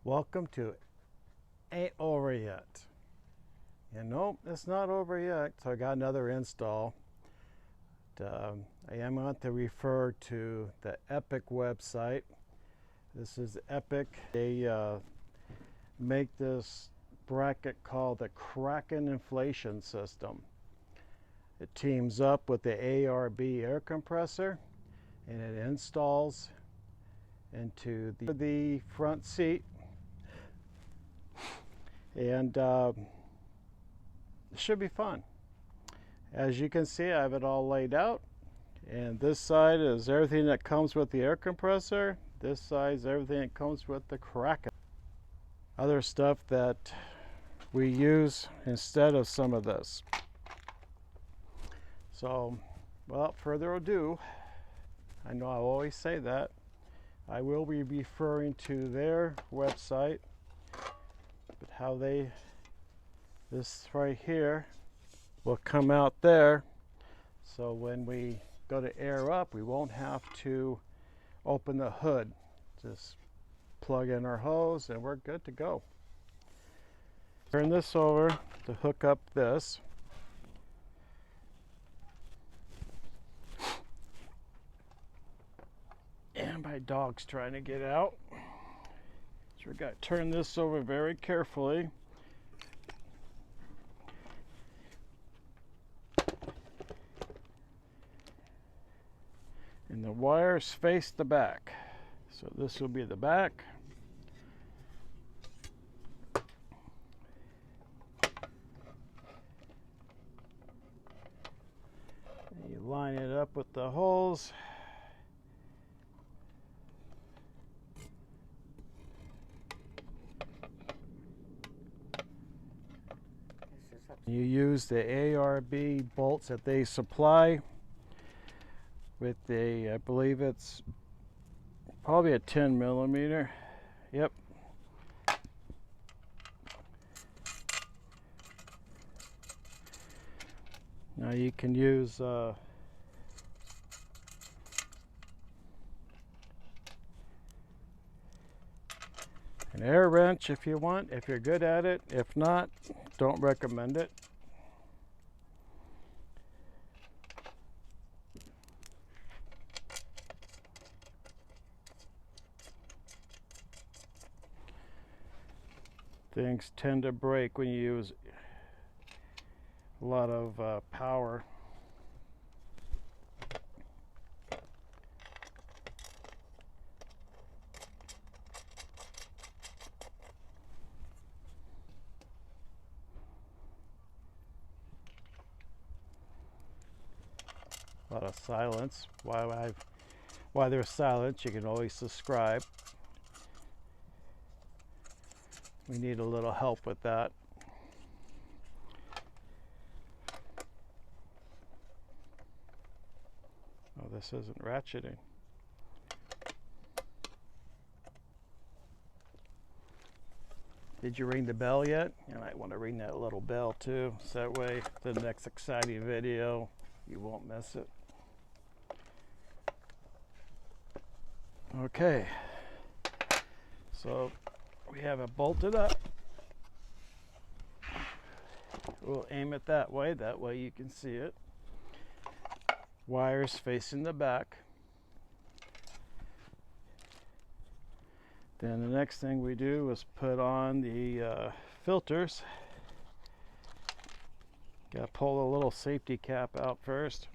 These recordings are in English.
Welcome to Ain't Over Yet. And nope, it's not over yet. So I got another install. I am going to refer to the Epic website. This is Epic. They make this bracket called the KRAKEN inflation system. It teams up with the ARB air compressor and it installs into the front seat. And it should be fun. As you can see, I have it all laid out, and this side is everything that comes with the air compressor. This side is everything that comes with the KRAKEN. Other stuff that we use instead of some of this. So, without further ado, I know I always say that, I will be referring to their website. But how this right here will come out there, so when we go to air up, we won't have to open the hood. Just plug in our hose and we're good to go. Turn this over to hook up this. And my dog's trying to get out. So we got to turn this over very carefully. And the wires face the back. So this will be the back. And you line it up with the holes. You use the ARB bolts that they supply with a, I believe it's probably a 10 millimeter. Yep. Now you can use an air wrench if you want, if you're good at it. If not, don't recommend it. Things tend to break when you use a lot of power. A lot of silence. While there's silence, you can always subscribe. We need a little help with that. Oh, this isn't ratcheting. Did you ring the bell yet? You might want to ring that little bell too, so that way the next exciting video, you won't miss it. Okay, so we have it bolted up. We'll aim it that way you can see it. Wires facing the back. Then the next thing we do is put on the filters. Gotta pull a little safety cap out first,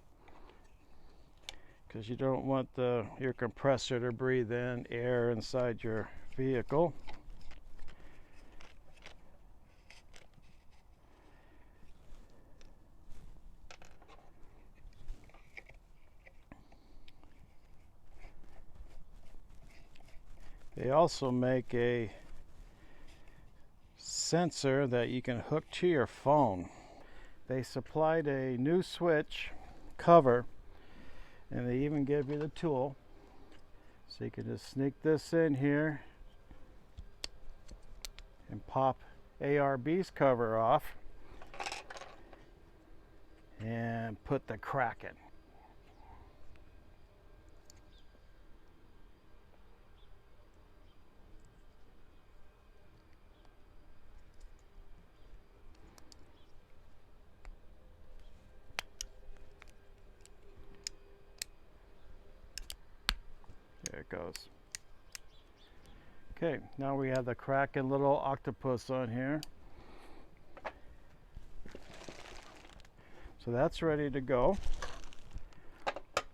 because you don't want your compressor to breathe in air inside your vehicle. They also make a sensor that you can hook to your phone. They supplied a new switch cover, and they even give you the tool. So you can just sneak this in here and pop ARB's cover off and put the KRAKEN. goes. Okay, now we have the Kraken little octopus on here. So that's ready to go. Next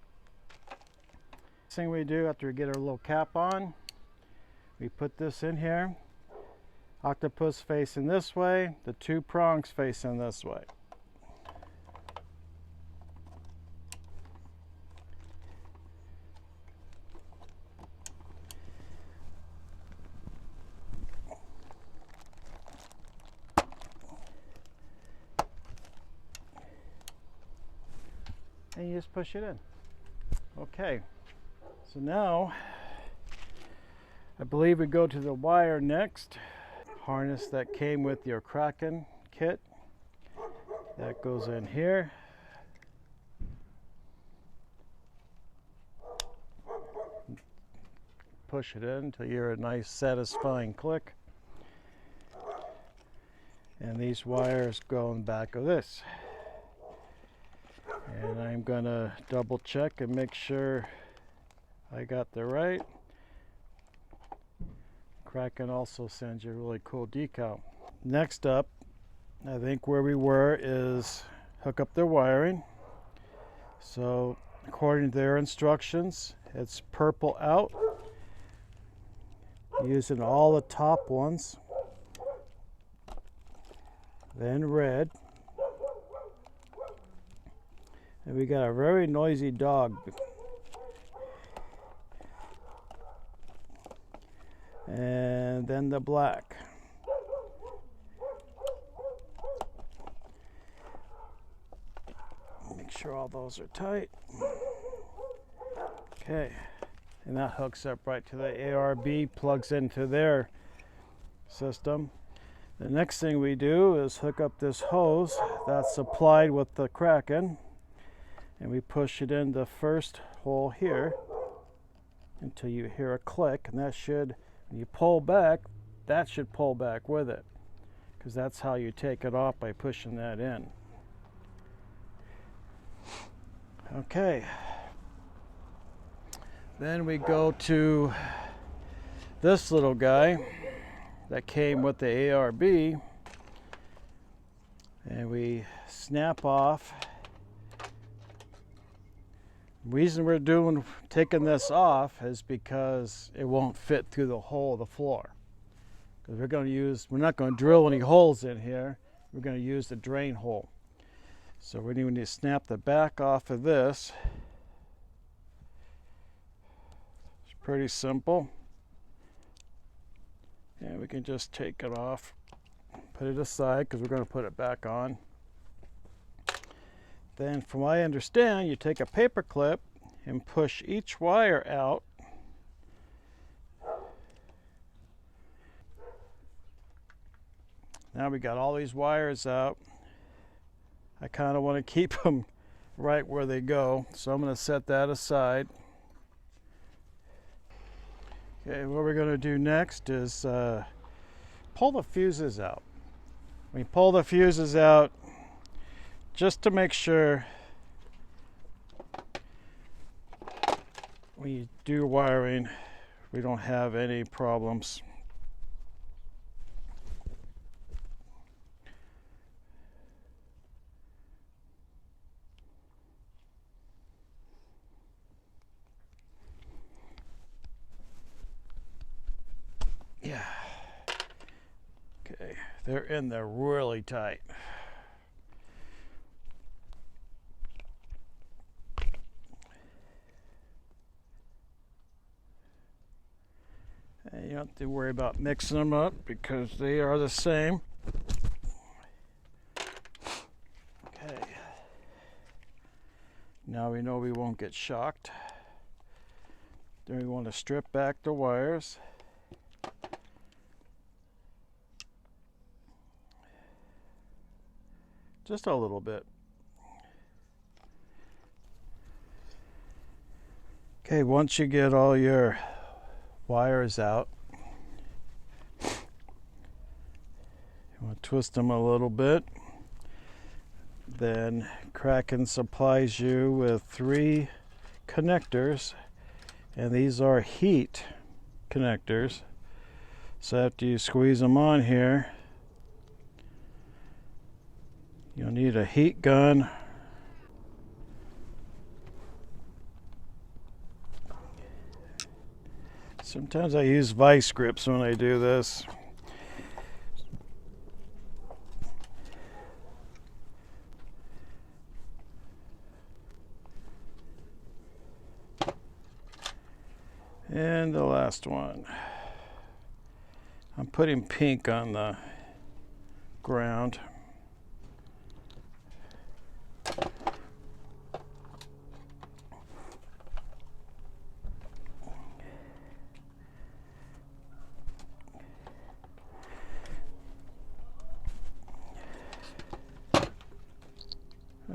thing we do after we get our little cap on, we put this in here. Octopus facing this way, the two prongs facing this way. And you just push it in. Okay, so now I believe we go to the wire next. Harness that came with your KRAKEN kit. That goes in here. Push it in until you hear a nice satisfying click. And these wires go in the back of this. And I'm gonna double check and make sure I got the right. KRAKEN also sends you a really cool decal. Next up, I think where we were is hook up their wiring. So according to their instructions, it's purple out, using all the top ones, then red. And we got a very noisy dog. And then the black. Make sure all those are tight. Okay, and that hooks up right to the ARB, plugs into their system. The next thing we do is hook up this hose that's supplied with the KRAKEN, and we push it in the first hole here until you hear a click, and that should, when you pull back, that should pull back with it, because that's how you take it off, by pushing that in. Okay, then we go to this little guy that came with the ARB, and we snap off. The reason we're taking this off is because it won't fit through the hole of the floor. Because we're not going to drill any holes in here. We're going to use the drain hole. So we need to snap the back off of this. It's pretty simple. And we can just take it off, put it aside, because we're going to put it back on. Then, from what I understand, you take a paper clip and push each wire out. Now we got all these wires out. I kind of want to keep them right where they go, so I'm going to set that aside. Okay, what we're going to do next is pull the fuses out. When you pull the fuses out, just to make sure when you do wiring, we don't have any problems. Yeah. Okay, they're in there really tight. And you don't have to worry about mixing them up because they are the same. Okay. Now we know we won't get shocked. Then we want to strip back the wires. Just a little bit. Okay, once you get all your wires out, you want to twist them a little bit. Then KRAKEN supplies you with 3 connectors, And these are heat connectors. So after you squeeze them on here, you'll need a heat gun. Sometimes I use vice grips when I do this. And the last one. I'm putting pink on the ground.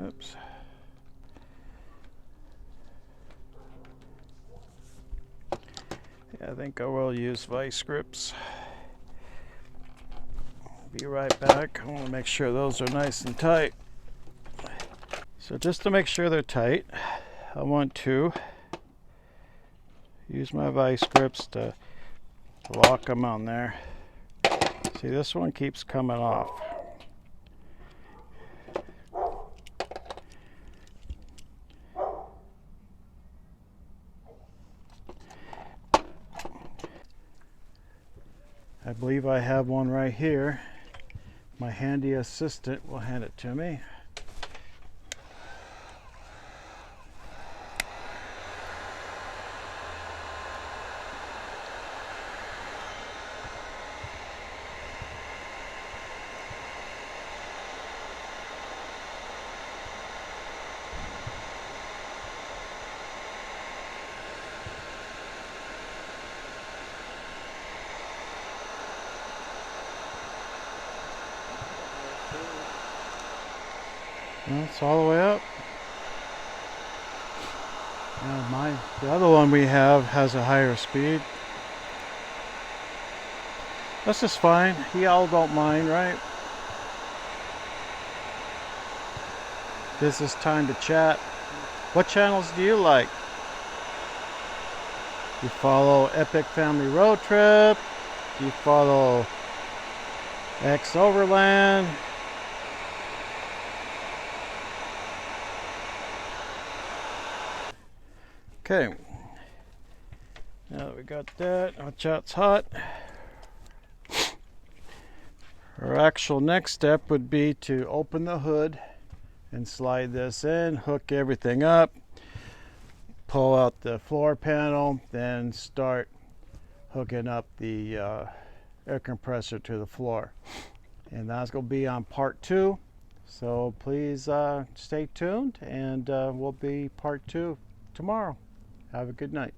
Oops. Yeah, I think I will use vice grips. Be right back. I want to make sure those are nice and tight. So just to make sure they're tight, I want to use my vice grips to lock them on there. See, this one keeps coming off. I believe I have one right here. My handy assistant will hand it to me. It's all the way up. The other one we have has a higher speed. This is fine. Y'all don't mind, right? This is time to chat. What channels do you like? You follow Epic Family Road Trip? Do you follow X Overland? Okay, now that we got that, watch out, it's hot. Our actual next step would be to open the hood and slide this in, hook everything up, pull out the floor panel, then start hooking up the air compressor to the floor. And that's going to be on part 2, so please stay tuned, and will be part 2 tomorrow. Have a good night.